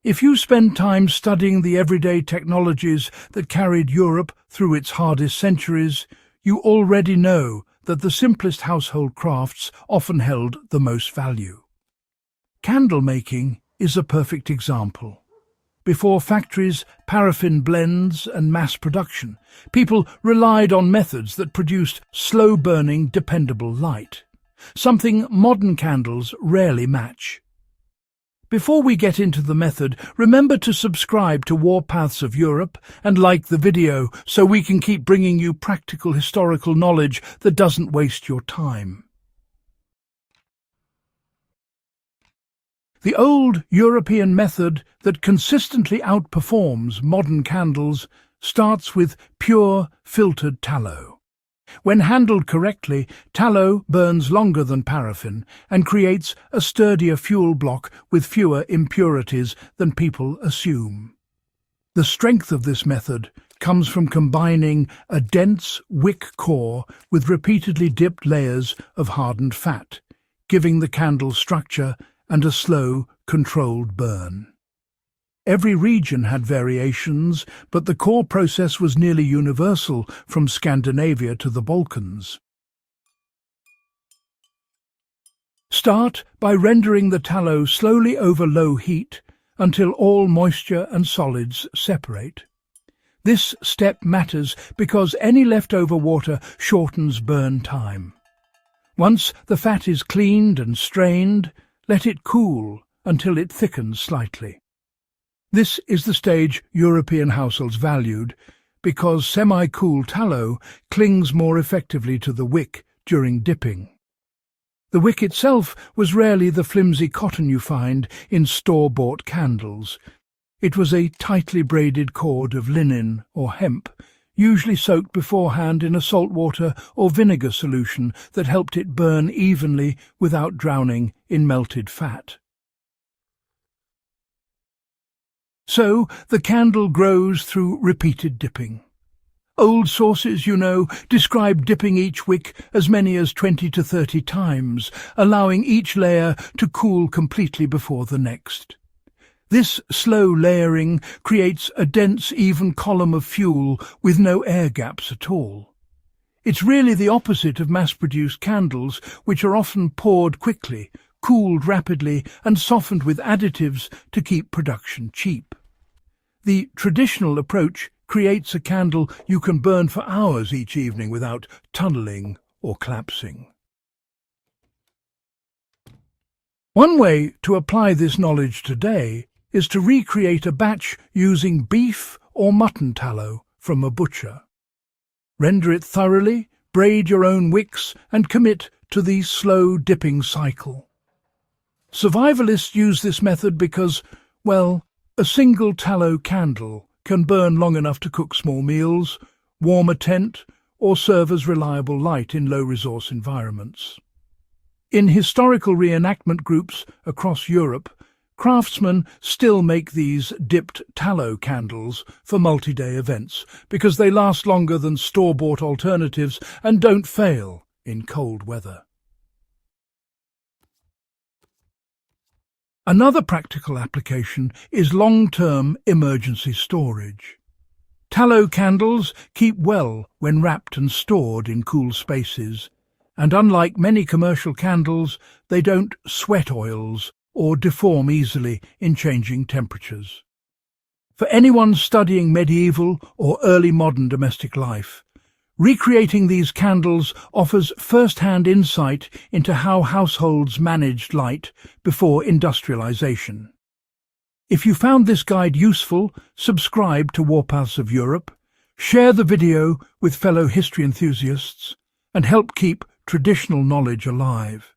If you spend time studying the everyday technologies that carried Europe through its hardest centuries, you already know that the simplest household crafts often held the most value. Candle making is a perfect example. Before factories, paraffin blends and mass production, people relied on methods that produced slow-burning, dependable light, something modern candles rarely match. Before we get into the method, remember to subscribe to Warpaths of Europe and like the video so we can keep bringing you practical historical knowledge that doesn't waste your time. The old European method that consistently outperforms modern candles starts with pure, filtered tallow. When handled correctly, tallow burns longer than paraffin and creates a sturdier fuel block with fewer impurities than people assume. The strength of this method comes from combining a dense wick core with repeatedly dipped layers of hardened fat, giving the candle structure and a slow, controlled burn. Every region had variations, but the core process was nearly universal from Scandinavia to the Balkans. Start by rendering the tallow slowly over low heat until all moisture and solids separate. This step matters because any leftover water shortens burn time. Once the fat is cleaned and strained, let it cool until it thickens slightly. This is the stage European households valued, because semi-cool tallow clings more effectively to the wick during dipping. The wick itself was rarely the flimsy cotton you find in store-bought candles. It was a tightly braided cord of linen or hemp, usually soaked beforehand in a saltwater or vinegar solution that helped it burn evenly without drowning in melted fat. So the candle grows through repeated dipping. Old sources, describe dipping each wick as many as 20 to 30 times, allowing each layer to cool completely before the next. This slow layering creates a dense, even column of fuel with no air gaps at all. It's really the opposite of mass-produced candles, which are often poured quickly, cooled rapidly, and softened with additives to keep production cheap. The traditional approach creates a candle you can burn for hours each evening without tunnelling or collapsing. One way to apply this knowledge today is to recreate a batch using beef or mutton tallow from a butcher. Render it thoroughly, braid your own wicks, and commit to the slow dipping cycle. Survivalists use this method because, a single tallow candle can burn long enough to cook small meals, warm a tent, or serve as reliable light in low-resource environments. In historical reenactment groups across Europe, craftsmen still make these dipped tallow candles for multi-day events because they last longer than store-bought alternatives and don't fail in cold weather. Another practical application is long-term emergency storage. Tallow candles keep well when wrapped and stored in cool spaces, and unlike many commercial candles, they don't sweat oils or deform easily in changing temperatures. For anyone studying medieval or early modern domestic life, recreating these candles offers first-hand insight into how households managed light before industrialization. If you found this guide useful, subscribe to Warpaths of Europe, share the video with fellow history enthusiasts, and help keep traditional knowledge alive.